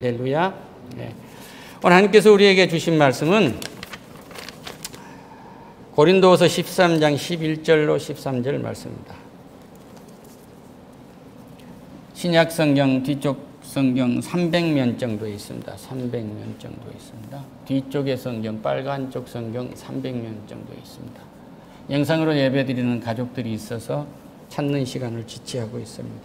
할렐루야. 네. 오늘 하나님께서 우리에게 주신 말씀은 고린도후서 13장 11절로 13절 말씀입니다. 신약 성경 뒤쪽 성경 300면 정도에 있습니다. 300면 정도에 있습니다. 뒤쪽의 성경 빨간 쪽 성경 300면 정도에 있습니다. 영상으로 예배드리는 가족들이 있어서 찾는 시간을 지체하고 있습니다.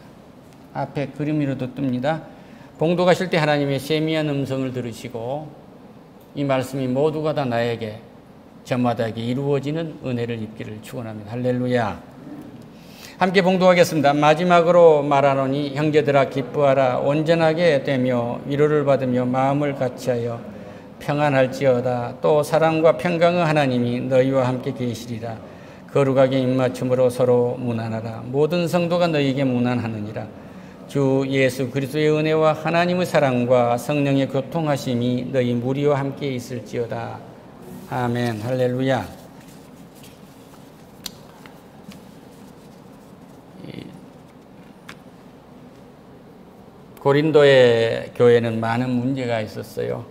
앞에 그림으로도 뜹니다. 봉독하실 때 하나님의 세미한 음성을 들으시고 이 말씀이 모두가 다 나에게 저마다에게 이루어지는 은혜를 입기를 축원합니다. 할렐루야. 함께 봉독하겠습니다. 마지막으로 말하노니 형제들아 기뻐하라. 온전하게 되며 위로를 받으며 마음을 같이하여 평안할지어다. 또 사랑과 평강의 하나님이 너희와 함께 계시리라. 거룩하게 입맞춤으로 서로 문안하라. 모든 성도가 너희에게 문안하느니라. 주 예수 그리스도의 은혜와 하나님의 사랑과 성령의 교통하심이 너희 무리와 함께 있을지어다. 아멘. 할렐루야. 고린도의 교회는 많은 문제가 있었어요.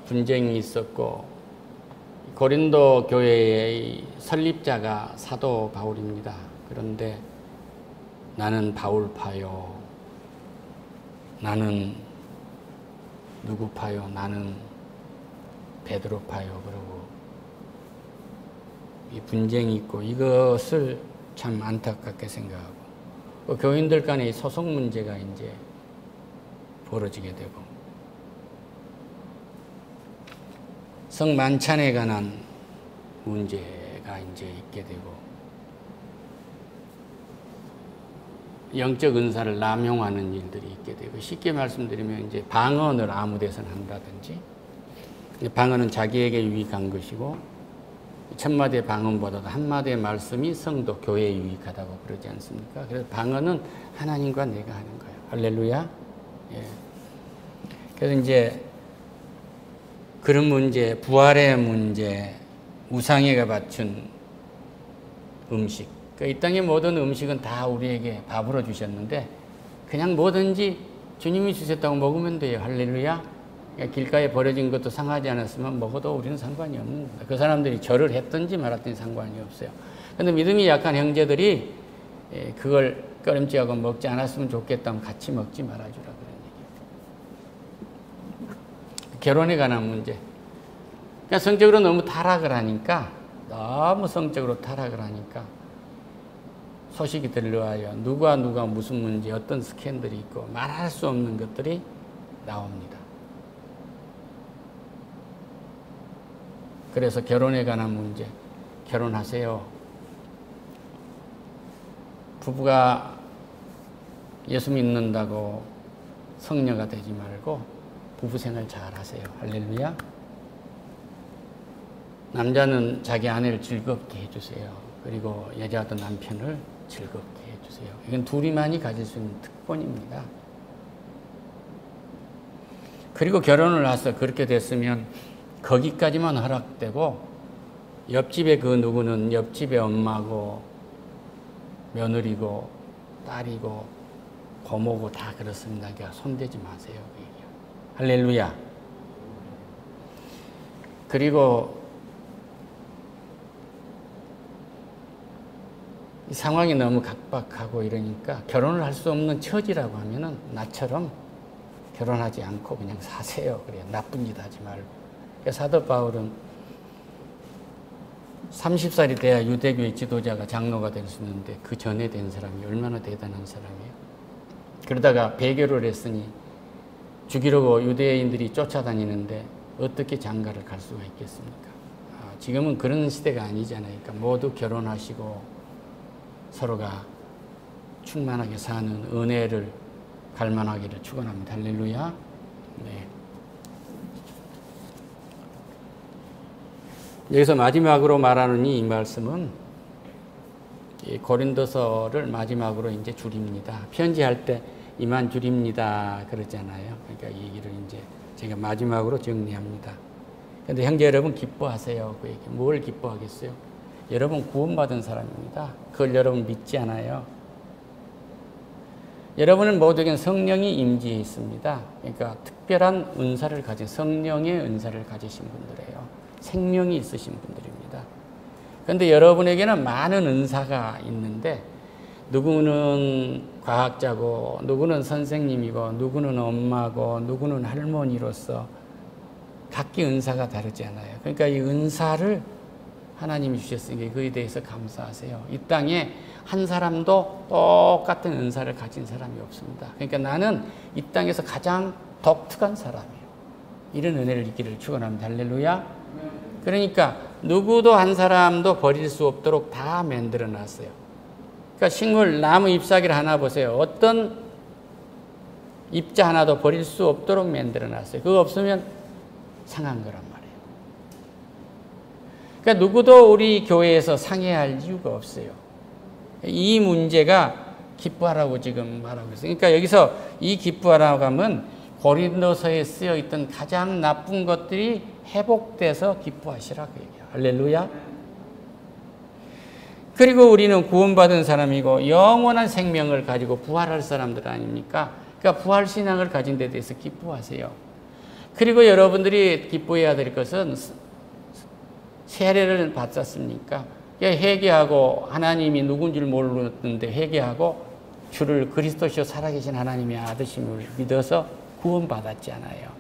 분쟁이 있었고 고린도 교회의 설립자가 사도 바울입니다. 그런데 나는 바울파요. 나는 누구파요? 나는 베드로파요. 그러고 이 분쟁이 있고 이것을 참 안타깝게 생각하고 교인들 간의 소속 문제가 이제 벌어지게 되고 성만찬에 관한 문제가 이제 있게 되고 영적 은사를 남용하는 일들이 있게 되고 쉽게 말씀드리면 이제 방언을 아무 데서나 한다든지 방언은 자기에게 유익한 것이고 천마디의 방언보다도 한마디의 말씀이 성도 교회에 유익하다고 그러지 않습니까? 그래서 방언은 하나님과 내가 하는 거예요. 할렐루야. 예. 그래서 이제 그런 문제, 부활의 문제, 우상에게 바친 음식 이 땅의 모든 음식은 다 우리에게 밥으로 주셨는데 그냥 뭐든지 주님이 주셨다고 먹으면 돼요. 할렐루야. 길가에 버려진 것도 상하지 않았으면 먹어도 우리는 상관이 없는 거예요. 그 사람들이 절을 했든지 말았든지 상관이 없어요. 그런데 믿음이 약한 형제들이 그걸 꺼림칙하고 먹지 않았으면 좋겠다면 같이 먹지 말아주라 그런 얘기예요. 결혼에 관한 문제. 그러니까 성적으로 너무 타락을 하니까 소식이 들려와요. 누가 무슨 문제, 어떤 스캔들이 있고 말할 수 없는 것들이 나옵니다. 그래서 결혼에 관한 문제, 결혼하세요. 부부가 예수 믿는다고 성녀가 되지 말고 부부 생활 잘 하세요. 할렐루야. 남자는 자기 아내를 즐겁게 해주세요. 그리고 여자도 남편을 즐겁게 해주세요. 이건 둘이만이 가질 수 있는 특권입니다. 그리고 결혼을 해서 그렇게 됐으면 거기까지만 허락되고 옆집에 그 누구는 옆집의 엄마고 며느리고 딸이고 고모고 다 그렇습니다. 그러니까 손대지 마세요. 할렐루야. 그리고 이 상황이 너무 각박하고 이러니까 결혼을 할 수 없는 처지라고 하면은 나처럼 결혼하지 않고 그냥 사세요. 그래요. 나쁜 짓 하지 말고. 사도 바울은 30살이 돼야 유대교의 지도자가 장로가 될 수 있는데 그 전에 된 사람이 얼마나 대단한 사람이에요. 그러다가 배교를 했으니 죽이려고 유대인들이 쫓아다니는데 어떻게 장가를 갈 수가 있겠습니까? 지금은 그런 시대가 아니잖아요. 그러니까 모두 결혼하시고 서로가 충만하게 사는 은혜를 갈망하기를 축원합니다. 할렐루야. 네. 여기서 마지막으로 말하는 이 말씀은 고린도서를 마지막으로 이제 줄입니다. 편지할 때 이만 줄입니다 그러잖아요. 그러니까 이 얘기를 이제 제가 마지막으로 정리합니다. 그런데 형제 여러분 기뻐하세요. 그 얘기. 뭘 기뻐하겠어요? 여러분 구원받은 사람입니다. 그걸 여러분 믿지 않아요? 여러분은 모두에게 성령이 임재해 있습니다. 그러니까 특별한 은사를 가진 성령의 은사를 가지신 분들이에요. 생명이 있으신 분들입니다. 그런데 여러분에게는 많은 은사가 있는데 누구는 과학자고 누구는 선생님이고 누구는 엄마고 누구는 할머니로서 각기 은사가 다르잖아요. 그러니까 이 은사를 하나님이 주셨으니까 그에 대해서 감사하세요. 이 땅에 한 사람도 똑같은 은사를 가진 사람이 없습니다. 그러니까 나는 이 땅에서 가장 독특한 사람이에요. 이런 은혜를 있기를 축원합니다. 할렐루야. 그러니까 누구도 한 사람도 버릴 수 없도록 다 만들어 놨어요. 그러니까 식물 나무 잎사귀를 하나 보세요. 어떤 입자 하나도 버릴 수 없도록 만들어 놨어요. 그거 없으면 상한 거란 말이에요. 그러니까 누구도 우리 교회에서 상해할 이유가 없어요. 이 문제가 기뻐하라고 지금 말하고 있어요. 그러니까 여기서 이 기뻐하라고 하면 고린도서에 쓰여 있던 가장 나쁜 것들이 회복돼서 기뻐하시라고 얘기해요. 할렐루야. 그리고 우리는 구원받은 사람이고 영원한 생명을 가지고 부활할 사람들 아닙니까? 그러니까 부활신앙을 가진 데 대해서 기뻐하세요. 그리고 여러분들이 기뻐해야 될 것은 세례를 받았습니까? 회개하고 하나님이 누군 줄 모르는데 회개하고 주를 그리스도시요 살아계신 하나님의 아드심을 믿어서 구원받았잖아요.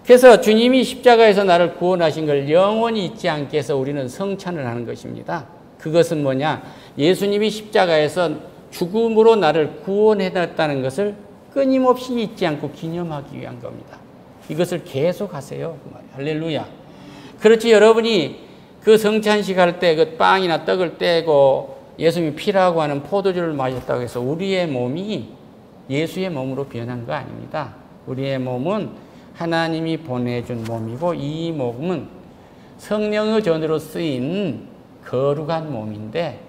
그래서 주님이 십자가에서 나를 구원하신 걸 영원히 잊지 않게 해서 우리는 성찬을 하는 것입니다. 그것은 뭐냐? 예수님이 십자가에서 죽음으로 나를 구원해놨다는 것을 끊임없이 잊지 않고 기념하기 위한 겁니다. 이것을 계속 하세요. 그 말이에요. 할렐루야. 그렇지, 여러분이 그 성찬식 할 때 그 빵이나 떡을 떼고 예수님이 피라고 하는 포도주를 마셨다고 해서 우리의 몸이 예수의 몸으로 변한 거 아닙니다. 우리의 몸은 하나님이 보내준 몸이고 이 몸은 성령의 전으로 쓰인 거룩한 몸인데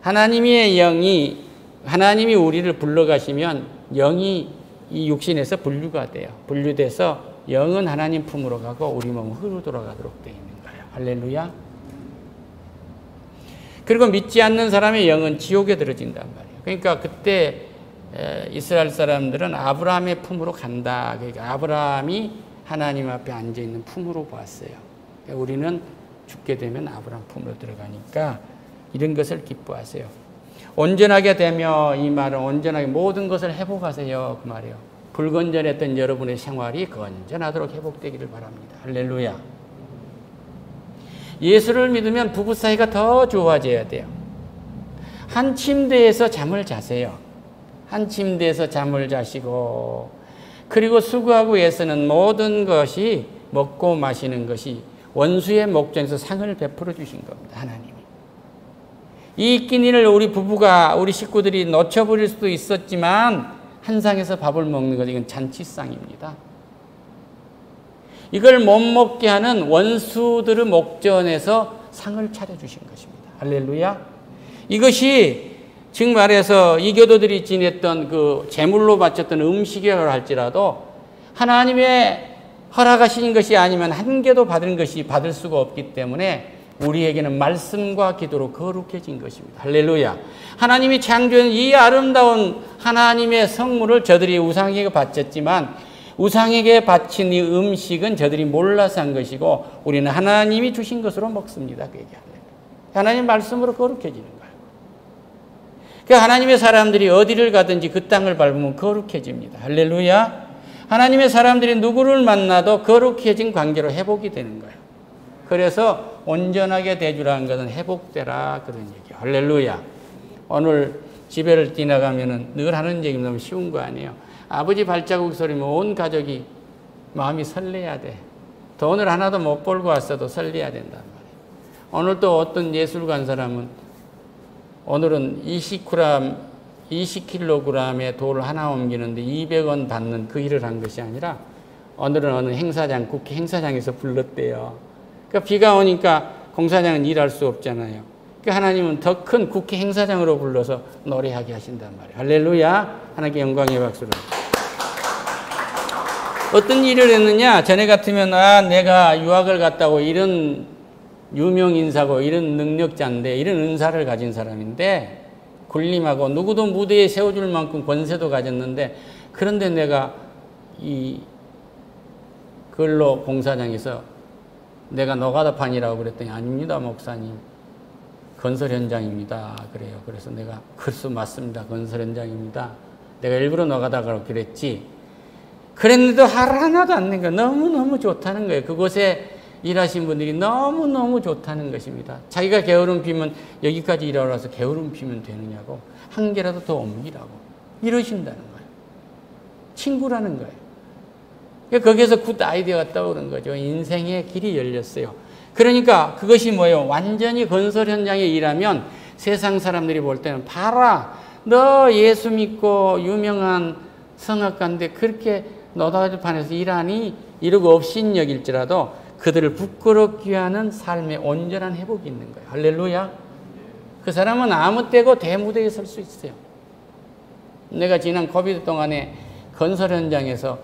하나님의 영이 하나님이 우리를 불러가시면 영이 이 육신에서 분류가 돼요. 분류돼서 영은 하나님 품으로 가고 우리 몸은 흙으로 돌아가도록 되어 있는 거예요. 할렐루야. 그리고 믿지 않는 사람의 영은 지옥에 들어진단 말이에요. 그러니까 그때 이스라엘 사람들은 아브라함의 품으로 간다. 그러니까 아브라함이 하나님 앞에 앉아있는 품으로 봤어요. 그러니까 우리는 죽게 되면 아브라함 품으로 들어가니까 이런 것을 기뻐하세요. 온전하게 되며 이 말은 온전하게 모든 것을 회복하세요. 그 말이에요. 불건전했던 여러분의 생활이 건전하도록 회복되기를 바랍니다. 할렐루야. 예수를 믿으면 부부 사이가 더 좋아져야 돼요. 한 침대에서 잠을 자세요. 한 침대에서 잠을 자시고 그리고 수고하고 애쓰는 모든 것이 먹고 마시는 것이 원수의 목전에서 상을 베풀어 주신 겁니다. 하나님이. 이 끼니를 우리 부부가 우리 식구들이 놓쳐버릴 수도 있었지만 한 상에서 밥을 먹는 것 이건 잔치상입니다. 이걸 못 먹게 하는 원수들의 목전에서 상을 차려주신 것입니다. 할렐루야. 이것이 즉 말해서 이교도들이 지냈던 그 제물로 바쳤던 음식이라고 할지라도 하나님의 허락하신 것이 아니면 한 개도 받은 것이 받을 수가 없기 때문에 우리에게는 말씀과 기도로 거룩해진 것입니다. 할렐루야. 하나님이 창조한 이 아름다운 하나님의 성물을 저들이 우상에게 바쳤지만 우상에게 바친 이 음식은 저들이 몰라서 한 것이고 우리는 하나님이 주신 것으로 먹습니다. 그 얘기하네요. 하나님 말씀으로 거룩해지는 거예요. 그러니까 하나님의 사람들이 어디를 가든지 그 땅을 밟으면 거룩해집니다. 할렐루야. 하나님의 사람들이 누구를 만나도 거룩해진 관계로 회복이 되는 거예요. 그래서 온전하게 되주라는 것은 회복되라 그런 얘기예요. 할렐루야. 오늘 집회를 지나가면은 늘 하는 얘기 너무 쉬운 거 아니에요. 아버지 발자국 소리면 온 가족이 마음이 설레야 돼. 돈을 하나도 못 벌고 왔어도 설레야 된단 말이에요. 오늘 또 어떤 예술관 사람은 오늘은 20kg의 돌을 하나 옮기는데 200원 받는 그 일을 한 것이 아니라 오늘은 어느 행사장, 국회 행사장에서 불렀대요. 그러니까 비가 오니까 공사장은 일할 수 없잖아요. 그러니까 하나님은 더 큰 국회 행사장으로 불러서 노래하게 하신단 말이에요. 할렐루야. 하나님께 영광의 박수를. 어떤 일을 했느냐? 전에 같으면 내가 유학을 갔다고 이런 유명 인사고 이런 능력자인데 이런 은사를 가진 사람인데 군림하고 누구도 무대에 세워줄 만큼 권세도 가졌는데, 그런데 내가 이 근로 공사장에서 내가 노가다판이라고 그랬더니 아닙니다, 목사님. 건설 현장입니다. 그래요. 그래서 내가 글쎄 맞습니다. 건설 현장입니다. 내가 일부러 노가다라고 그랬지. 그랬는데도 하나도 안 낸 거예요. 너무너무 좋다는 거예요. 그곳에 일하신 분들이 너무너무 좋다는 것입니다. 자기가 게으름 피면 여기까지 일하러 와서 게으름 피면 되느냐고, 한 개라도 더 옮기라고 이러신다는 거예요. 친구라는 거예요. 거기에서 굿 아이디어가 떠오른 거죠. 인생의 길이 열렸어요. 그러니까 그것이 뭐예요? 완전히 건설 현장에 일하면 세상 사람들이 볼 때는 봐라, 너 예수 믿고 유명한 성악가인데 그렇게 노다지판에서 일하니? 이러고 업신 여길지라도 그들을 부끄럽게 하는 삶의 온전한 회복이 있는 거예요. 할렐루야. 그 사람은 아무 때고 대무대에 설 수 있어요. 내가 지난 코비드 동안에 건설 현장에서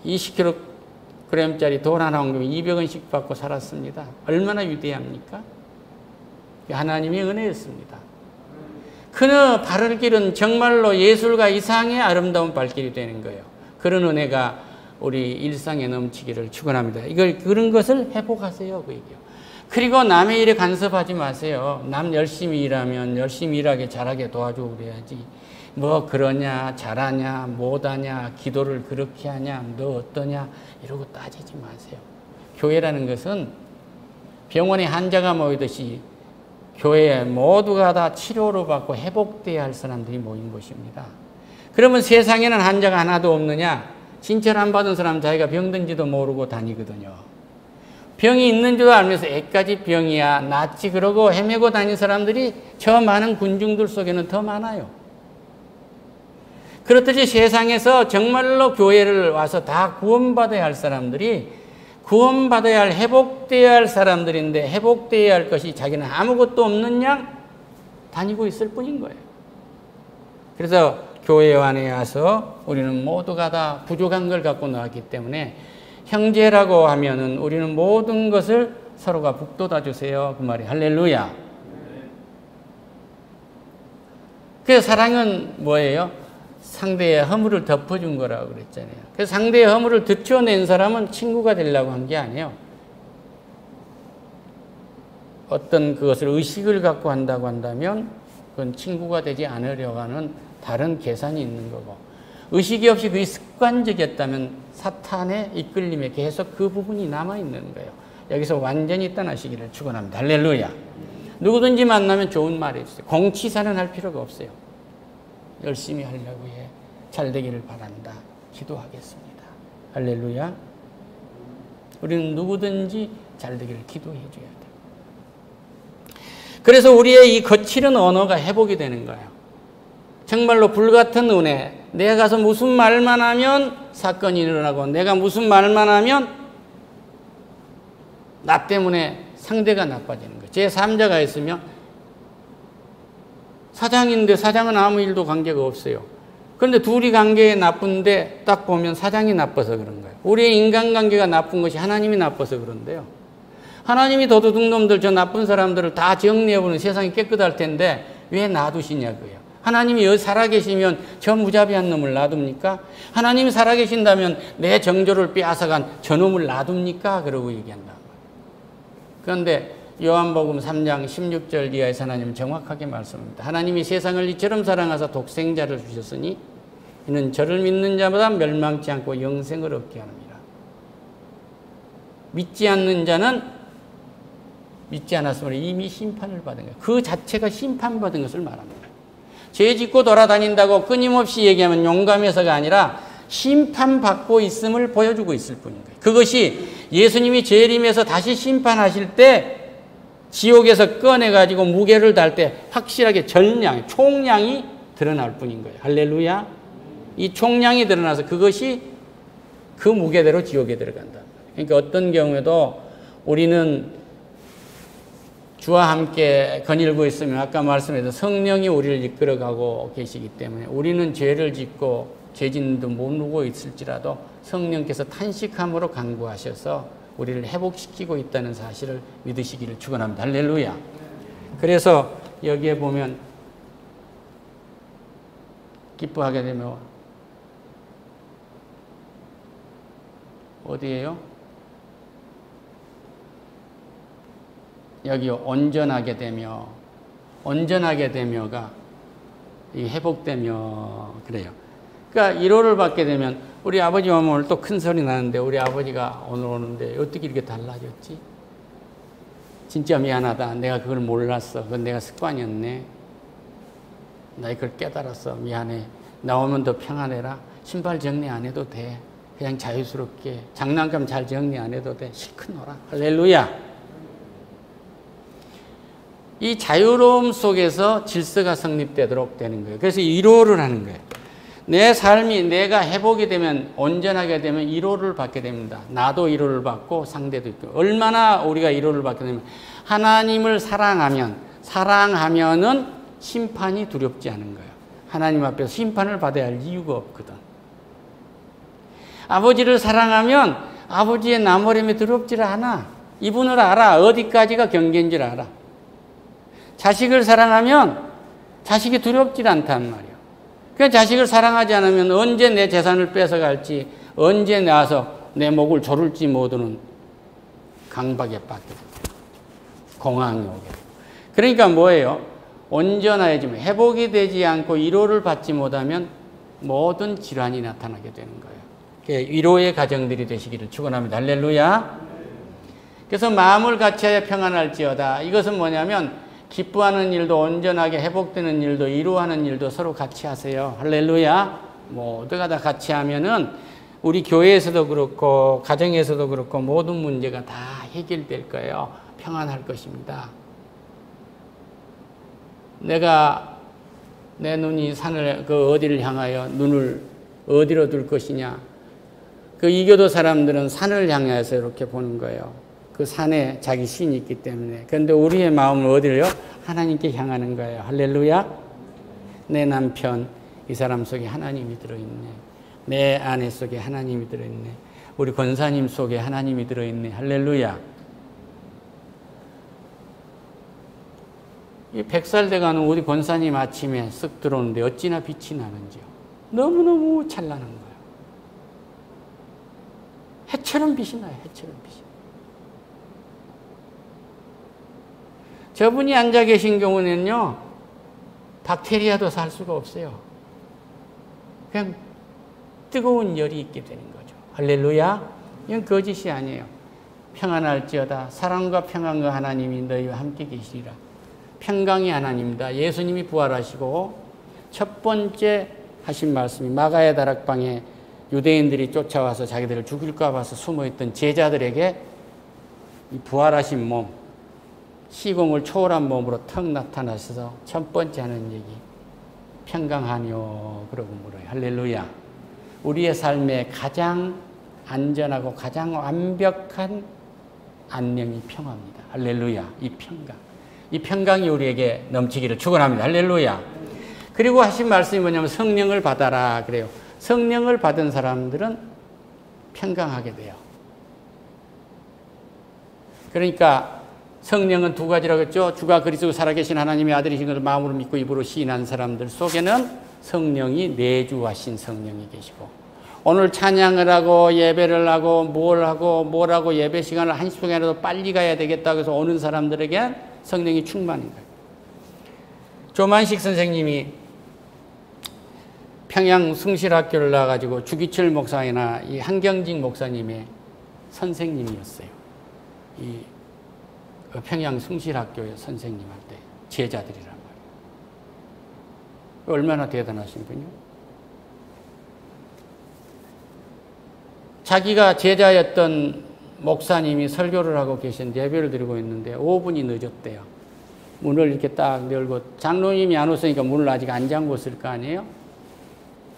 20kg짜리 돌 하나 옮기면 200원씩 받고 살았습니다. 얼마나 위대합니까? 하나님의 은혜였습니다. 그는 바른 길은 정말로 예술과 이상의 아름다운 발길이 되는 거예요. 그런 은혜가 우리 일상에 넘치기를 축원합니다. 그런 것을 회복하세요, 그 얘기요. 그리고 남의 일에 간섭하지 마세요. 남 열심히 일하면 열심히 일하게 잘하게 도와주고 그래야지. 뭐 그러냐, 잘하냐, 못하냐, 기도를 그렇게 하냐, 너 어떠냐 이러고 따지지 마세요. 교회라는 것은 병원에 환자가 모이듯이 교회에 모두가 다 치료를 받고 회복돼야 할 사람들이 모인 곳입니다. 그러면 세상에는 환자가 하나도 없느냐? 진찰 안 받은 사람 자기가 병든지도 모르고 다니거든요. 병이 있는 줄 알면서 애까지 병이야, 낫지 그러고 헤매고 다니는 사람들이 저 많은 군중들 속에는 더 많아요. 그렇듯이 세상에서 정말로 교회를 와서 다 구원받아야 할 사람들이, 구원받아야 할, 회복되어야 할 사람들인데 회복되어야 할 것이 자기는 아무것도 없는 양 다니고 있을 뿐인 거예요. 그래서 교회 안에 와서 우리는 모두가 다 부족한 걸 갖고 나왔기 때문에 형제라고 하면은 우리는 모든 것을 서로가 북돋아 주세요. 그 말이 할렐루야. 그래서 사랑은 뭐예요? 상대의 허물을 덮어준 거라고 그랬잖아요. 그래서 상대의 허물을 드러낸 사람은 친구가 되려고 한 게 아니에요. 어떤 그것을 의식을 갖고 한다고 한다면 그건 친구가 되지 않으려고 하는 다른 계산이 있는 거고, 의식이 없이 그게 습관적이었다면 사탄의 이끌림에 계속 그 부분이 남아있는 거예요. 여기서 완전히 떠나시기를 축원합니다. 할렐루야. 누구든지 만나면 좋은 말이 있어요. 공치사는 할 필요가 없어요. 열심히 하려고 해. 잘 되기를 바란다. 기도하겠습니다. 할렐루야. 우리는 누구든지 잘 되기를 기도해 줘야 돼요. 그래서 우리의 이 거칠은 언어가 회복이 되는 거예요. 정말로 불같은 은혜. 내가 가서 무슨 말만 하면 사건이 일어나고, 내가 무슨 말만 하면 나 때문에 상대가 나빠지는 거예요. 제3자가 있으면 사장인데 사장은 아무 일도 관계가 없어요. 그런데 둘이 관계가 나쁜데 딱 보면 사장이 나빠서 그런 거예요. 우리의 인간관계가 나쁜 것이 하나님이 나빠서 그런데요. 하나님이 도둑놈들, 저 나쁜 사람들을 다 정리해보는 세상이 깨끗할 텐데 왜 놔두시냐고요. 하나님이 여기 살아계시면 저 무자비한 놈을 놔둡니까? 하나님이 살아계신다면 내 정조를 빼앗아간 저놈을 놔둡니까? 그러고 얘기한다. 그런데 요한복음 3장 16절 이하에서 하나님은 정확하게 말씀합니다. 하나님이 세상을 이처럼 사랑하사 독생자를 주셨으니 이는 저를 믿는 자보다 멸망치 않고 영생을 얻게 합니다. 믿지 않는 자는 믿지 않았으므로 이미 심판을 받은 거예요. 그 자체가 심판받은 것을 말합니다. 죄 짓고 돌아다닌다고 끊임없이 얘기하면 용감해서가 아니라 심판받고 있음을 보여주고 있을 뿐인 거예요. 그것이 예수님이 재림해서 다시 심판하실 때 지옥에서 꺼내가지고 무게를 달 때 확실하게 전량, 총량이 드러날 뿐인 거예요. 할렐루야. 이 총량이 드러나서 그것이 그 무게대로 지옥에 들어간다. 그러니까 어떤 경우에도 우리는 주와 함께 거닐고 있으면 아까 말씀드린 성령이 우리를 이끌어가고 계시기 때문에 우리는 죄를 짓고 죄진도 모르고 있을지라도 성령께서 탄식함으로 간구하셔서 우리를 회복시키고 있다는 사실을 믿으시기를 축원합니다. 할렐루야. 그래서 여기에 보면 기뻐하게 되면 어디예요? 여기 온전하게 되며가 이 회복되며 그래요. 그러니까 위로를 받게 되면 우리 아버지 오면 오늘 또 큰 소리 나는데 우리 아버지가 오늘 오는데 어떻게 이렇게 달라졌지? 진짜 미안하다. 내가 그걸 몰랐어. 그건 내가 습관이었네. 나 이걸 깨달았어. 미안해. 나오면 더 평안해라. 신발 정리 안 해도 돼. 그냥 자유스럽게 장난감 잘 정리 안 해도 돼. 실컷 놀아. 할렐루야. 이 자유로움 속에서 질서가 성립되도록 되는 거예요. 그래서 위로를 하는 거예요. 내 삶이 내가 회복이 되면 온전하게 되면 위로를 받게 됩니다. 나도 위로를 받고 상대도 있고. 얼마나 우리가 위로를 받게 되면 하나님을 사랑하면은 심판이 두렵지 않은 거예요. 하나님 앞에서 심판을 받아야 할 이유가 없거든. 아버지를 사랑하면 아버지의 나무람이 두렵지를 않아. 이분을 알아. 어디까지가 경계인 줄 알아. 자식을 사랑하면 자식이 두렵질 않단 말이에요. 그러니까 자식을 사랑하지 않으면 언제 내 재산을 뺏어갈지, 언제 나와서 내 목을 조를지 모르는 강박에 빠지게 돼요. 공황이 오게 돼요. 그러니까 뭐예요? 온전해지면 회복이 되지 않고 위로를 받지 못하면 모든 질환이 나타나게 되는 거예요. 위로의 가정들이 되시기를 축원합니다. 할렐루야. 그래서 마음을 같이하여 평안할지어다. 이것은 뭐냐면 기뻐하는 일도 온전하게 회복되는 일도 위로하는 일도 서로 같이 하세요. 할렐루야. 모두가 다 같이 하면은 우리 교회에서도 그렇고 가정에서도 그렇고 모든 문제가 다 해결될 거예요. 평안할 것입니다. 내가 내 눈이 산을 어디를 향하여 눈을 어디로 둘 것이냐. 이교도 사람들은 산을 향해서 이렇게 보는 거예요. 그 산에 자기 신이 있기 때문에. 그런데 우리의 마음은 어디로요? 하나님께 향하는 거예요. 할렐루야. 내 남편, 이 사람 속에 하나님이 들어있네. 내 아내 속에 하나님이 들어있네. 우리 권사님 속에 하나님이 들어있네. 할렐루야. 이 100살 돼가는 우리 권사님 아침에 쓱 들어오는데 어찌나 빛이 나는지요. 너무너무 찬란한 거예요. 해처럼 빛이 나요. 해처럼 빛이. 저분이 앉아 계신 경우는요, 박테리아도 살 수가 없어요. 그냥 뜨거운 열이 있게 되는 거죠. 할렐루야. 이건 거짓이 아니에요. 평안할지어다. 사랑과 평안과 하나님이 너희와 함께 계시리라. 평강의 하나님입니다. 예수님이 부활하시고 첫 번째 하신 말씀이 마가의 다락방에 유대인들이 쫓아와서 자기들을 죽일까 봐서 숨어있던 제자들에게 이 부활하신 몸, 시공을 초월한 몸으로 턱 나타나셔서 첫 번째 하는 얘기, 평강하뇨 그러고 물어요. 할렐루야. 우리의 삶에 가장 안전하고 가장 완벽한 안녕이 평화입니다. 할렐루야. 이 평강. 이 평강이 우리에게 넘치기를 축원합니다. 할렐루야. 그리고 하신 말씀이 뭐냐면 성령을 받아라 그래요. 성령을 받은 사람들은 평강하게 돼요. 그러니까 성령은 두 가지라고 했죠. 주가 그리스도 살아계신 하나님의 아들이신 것을 마음으로 믿고 입으로 시인한 사람들 속에는 성령이 내주하신 성령이 계시고, 오늘 찬양을 하고 예배를 하고 뭘 하고 예배 시간을 한 시간이라도 빨리 가야 되겠다고 해서 오는 사람들에게 성령이 충만인 거예요. 조만식 선생님이 평양 숭실학교를 나와가지고 주기철 목사이나 이 한경직 목사님의 선생님이었어요. 이 평양 숭실학교의 선생님한테 제자들이란 말이에요. 얼마나 대단하신 분이요? 자기가 제자였던 목사님이 설교를 하고 계신 예배를 드리고 있는데 5분이 늦었대요. 문을 이렇게 딱 열고, 장로님이 안 오시니까 문을 아직 안 잠궜을 거 아니에요?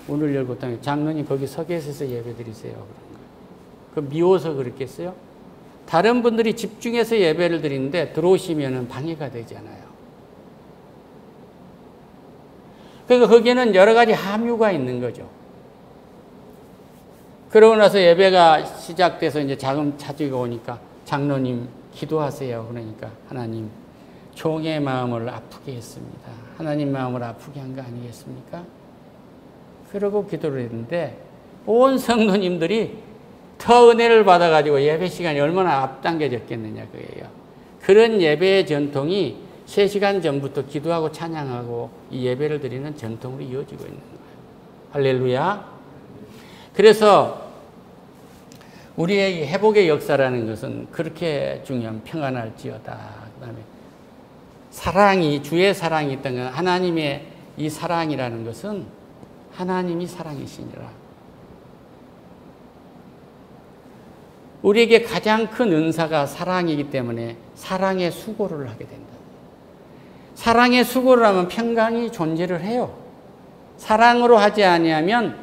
문을 열고 딱 장로님 거기 서 계셔서 예배 드리세요. 그런 거예요. 그 미워서 그랬겠어요? 다른 분들이 집중해서 예배를 드리는데 들어오시면 방해가 되잖아요. 그러니까 거기에는 여러 가지 함유가 있는 거죠. 그러고 나서 예배가 시작돼서 이제 자금 차지가 오니까 장로님 기도하세요. 그러니까 하나님 종의 마음을 아프게 했습니다. 하나님 마음을 아프게 한 거 아니겠습니까? 그러고 기도를 했는데 온 성도님들이 더 은혜를 받아가지고 예배 시간이 얼마나 앞당겨졌겠느냐 그게요. 그런 예배의 전통이 3시간 전부터 기도하고 찬양하고 이 예배를 드리는 전통으로 이어지고 있는 거예요. 할렐루야. 그래서 우리의 회복의 역사라는 것은 그렇게 중요한 평안할지어다. 그 다음에 사랑이, 주의 사랑이 있던 건 하나님의 이 사랑이라는 것은 하나님이 사랑이시니라. 우리에게 가장 큰 은사가 사랑이기 때문에 사랑의 수고를 하게 된다. 사랑의 수고를 하면 평강이 존재를 해요. 사랑으로 하지 아니하면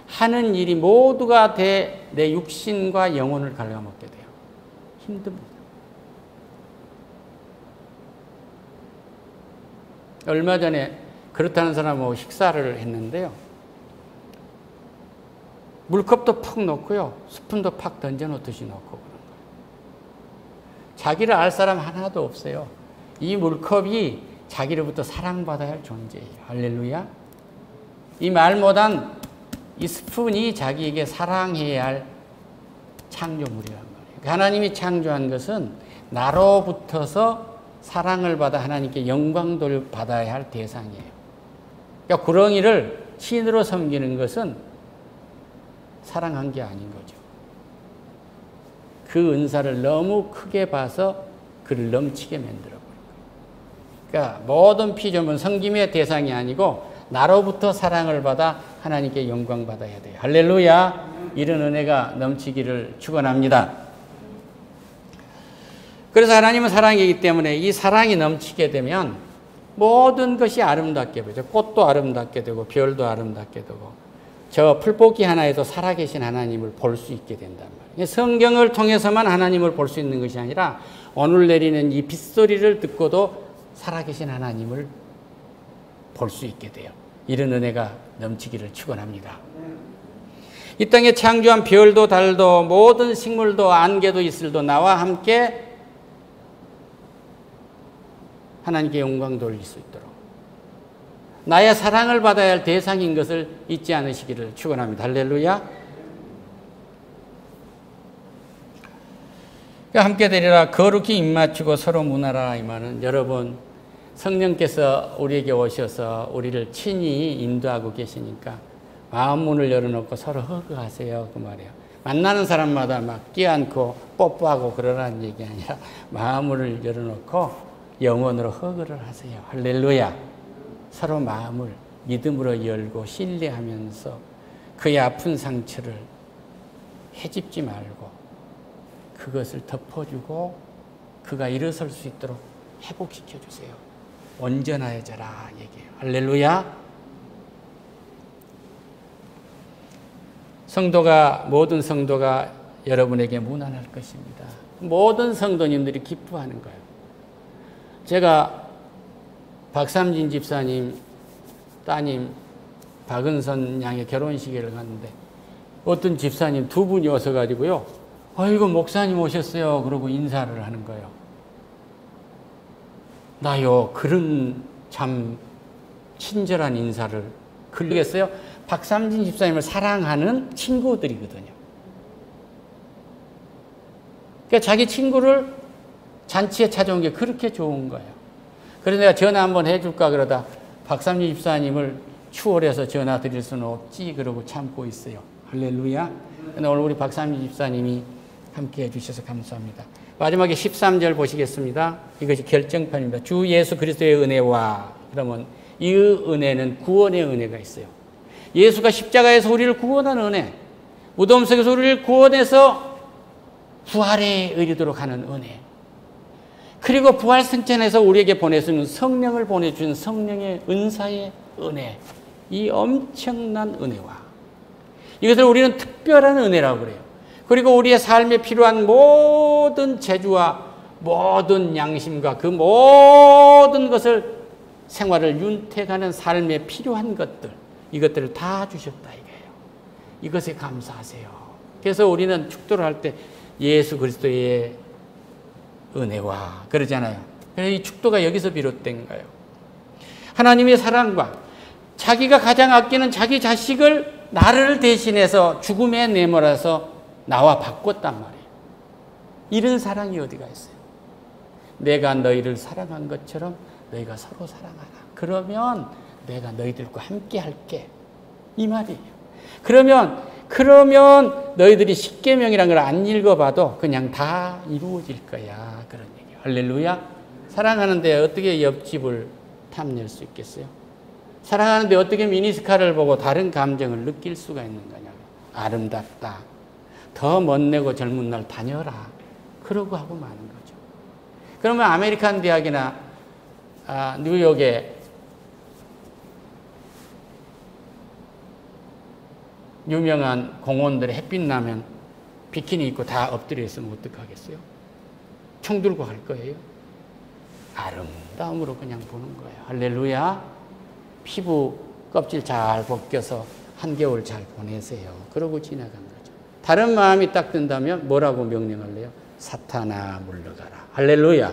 하는 일이 모두가 내 육신과 영혼을 갉아먹게 돼요. 힘듭니다. 얼마 전에 그렇다는 사람하고 식사를 했는데요. 물컵도 팍 넣고요. 스푼도 팍 던져놓듯이 넣고 그런 거예요. 자기를 알 사람 하나도 없어요. 이 물컵이 자기로부터 사랑받아야 할 존재예요. 할렐루야. 이 말 못한 이 스푼이 자기에게 사랑해야 할 창조물이란 말이에요. 하나님이 창조한 것은 나로부터서 사랑을 받아 하나님께 영광을 받아야 할 대상이에요. 그러니까 구렁이를 신으로 섬기는 것은 사랑한 게 아닌 거죠. 그 은사를 너무 크게 봐서 그를 넘치게 만들어 버린 거예요. 그러니까 모든 피조물은 섬김의 대상이 아니고 나로부터 사랑을 받아 하나님께 영광 받아야 돼요. 할렐루야. 이런 은혜가 넘치기를 축원합니다. 그래서 하나님은 사랑이기 때문에 이 사랑이 넘치게 되면 모든 것이 아름답게 보이죠. 꽃도 아름답게 되고 별도 아름답게 되고 저 풀뽑기 하나에도 살아계신 하나님을 볼 수 있게 된단 말이에요. 성경을 통해서만 하나님을 볼 수 있는 것이 아니라 오늘 내리는 이 빗소리를 듣고도 살아계신 하나님을 볼 수 있게 돼요. 이런 은혜가 넘치기를 축원합니다. 이 땅에 창조한 별도 달도 모든 식물도 안개도 이슬도 나와 함께 하나님께 영광 돌릴 수 있도록 나의 사랑을 받아야 할 대상인 것을 잊지 않으시기를 축원합니다. 할렐루야. 함께 되리라 거룩히 입맞추고 서로 문하라. 이 말은 여러분 성령께서 우리에게 오셔서 우리를 친히 인도하고 계시니까 마음 문을 열어놓고 서로 허그하세요. 그 말이에요. 만나는 사람마다 막 끼안고 뽀뽀하고 그러라는 얘기 아니라 마음을 열어놓고 영혼으로 허그를 하세요. 할렐루야. 서로 마음을 믿음으로 열고 신뢰하면서 그의 아픈 상처를 헤집지 말고 그것을 덮어주고 그가 일어설 수 있도록 회복시켜 주세요. 온전하여져라 얘기해요. 할렐루야. 모든 성도가 여러분에게 무난할 것입니다. 모든 성도님들이 기뻐하는 거예요. 제가 박삼진 집사님 따님 박은선 양의 결혼식을 갔는데 어떤 집사님 2분이 오셔가지고요. 아이고 목사님 오셨어요. 그러고 인사를 하는 거예요. 나요 그런 참 친절한 인사를 그러겠어요. 박삼진 집사님을 사랑하는 친구들이거든요. 그러니까 자기 친구를 잔치에 찾아온 게 그렇게 좋은 거예요. 그래서 내가 전화 한번 해줄까 그러다 박삼진 집사님을 추월해서 전화 드릴 수는 없지 그러고 참고 있어요. 할렐루야. 오늘 우리 박삼진 집사님이 함께 해주셔서 감사합니다. 마지막에 13절 보시겠습니다. 이것이 결정판입니다. 주 예수 그리스도의 은혜와 그러면 이 은혜는 구원의 은혜가 있어요. 예수가 십자가에서 우리를 구원한 은혜, 무덤 속에서 우리를 구원해서 부활에 이르도록 하는 은혜, 그리고 부활승천에서 우리에게 보내주는 성령을 보내준 성령의 은사의 은혜, 이 엄청난 은혜와 이것을 우리는 특별한 은혜라고 그래요. 그리고 우리의 삶에 필요한 모든 재주와 모든 양심과 그 모든 것을 생활을 윤택하는 삶에 필요한 것들, 이것들을 다 주셨다 이거예요. 이것에 감사하세요. 그래서 우리는 축도를 할 때 예수 그리스도의 은혜와 그러잖아요. 그래서 이 축도가 여기서 비롯된 거예요. 하나님의 사랑과 자기가 가장 아끼는 자기 자식을 나를 대신해서 죽음에 내몰아서 나와 바꿨단 말이에요. 이런 사랑이 어디가 있어요? 내가 너희를 사랑한 것처럼 너희가 서로 사랑하라. 그러면 내가 너희들과 함께 할게. 이 말이에요. 그러면 너희들이 십계명이라는 걸 안 읽어봐도 그냥 다 이루어질 거야. 그런 얘기예요. 할렐루야. 사랑하는데 어떻게 옆집을 탐낼 수 있겠어요? 사랑하는데 어떻게 미니스카를 보고 다른 감정을 느낄 수가 있는 거냐고. 아름답다. 더 멋내고 젊은 날 다녀라. 그러고 하고 마는 거죠. 그러면 아메리칸 대학이나 뉴욕에 유명한 공원들에 햇빛 나면 비키니 입고 다 엎드려 있으면 어떡하겠어요? 총 들고 갈 거예요? 아름다움으로 그냥 보는 거예요. 할렐루야. 피부 껍질 잘 벗겨서 한겨울 잘 보내세요. 그러고 지나간 거죠. 다른 마음이 딱 든다면 뭐라고 명령할래요? 사탄아 물러가라. 할렐루야.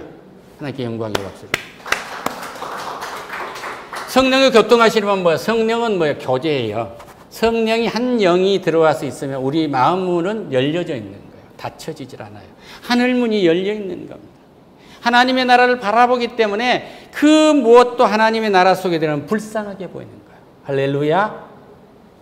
하나님께 영광의 박수를. 성령이 교통하시려면 뭐야? 성령은 뭐야? 교제예요. 성령이 한 영이 들어와서 있으면 우리 마음문은 열려져 있는 거예요. 닫혀지질 않아요. 하늘문이 열려 있는 겁니다. 하나님의 나라를 바라보기 때문에 그 무엇도 하나님의 나라 속에 들어가면 불쌍하게 보이는 거예요. 할렐루야.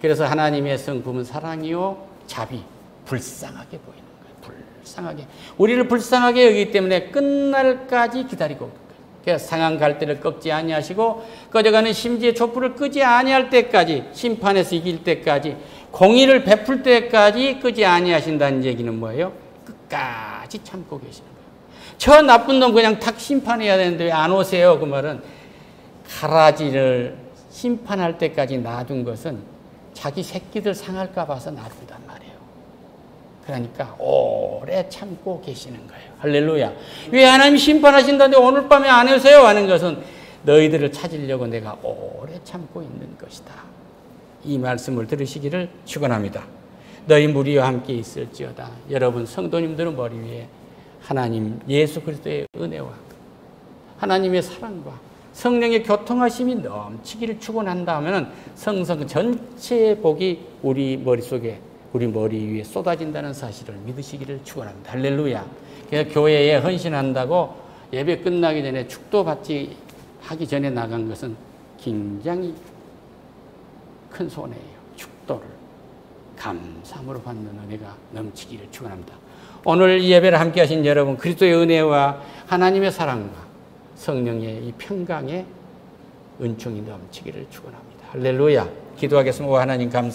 그래서 하나님의 성품은 사랑이요 자비, 불쌍하게 보이는 거예요. 불쌍하게. 우리를 불쌍하게 여기기 때문에 끝날까지 기다리고 있는 거예요. 그래서 상한 갈대를 꺾지 아니하시고 꺼져가는 심지의 촛불을 끄지 아니할 때까지, 심판에서 이길 때까지, 공의를 베풀 때까지 끄지 아니하신다는 얘기는 뭐예요? 끝까지 참고 계시는 거예요. 저 나쁜 놈 그냥 탁 심판해야 되는데 왜 안 오세요? 그 말은 가라지를 심판할 때까지 놔둔 것은 자기 새끼들 상할까 봐서 놔둔단 말이에요. 그러니까 오래 참고 계시는 거예요. 할렐루야. 왜 하나님이 심판하신다는데 오늘 밤에 안 오세요? 하는 것은 너희들을 찾으려고 내가 오래 참고 있는 것이다. 이 말씀을 들으시기를 축원합니다. 너희 무리와 함께 있을지어다. 여러분 성도님들은 머리 위에 하나님 예수 그리스도의 은혜와 하나님의 사랑과 성령의 교통하심이 넘치기를 축원한다면 성성 전체의 복이 우리 머릿속에, 우리 머리 위에 쏟아진다는 사실을 믿으시기를 축원합니다. 할렐루야. 그래서 교회에 헌신한다고 예배 끝나기 전에 축도 받지 하기 전에 나간 것은 굉장히 큰 손해예요. 축도를 감사함으로 받는 은혜가 넘치기를 축원합니다. 오늘 이 예배를 함께 하신 여러분, 그리스도의 은혜와 하나님의 사랑과 성령의 이 평강의 은총이 넘치기를 축원합니다. 할렐루야. 기도하겠습니다. 오 하나님 감사합니다.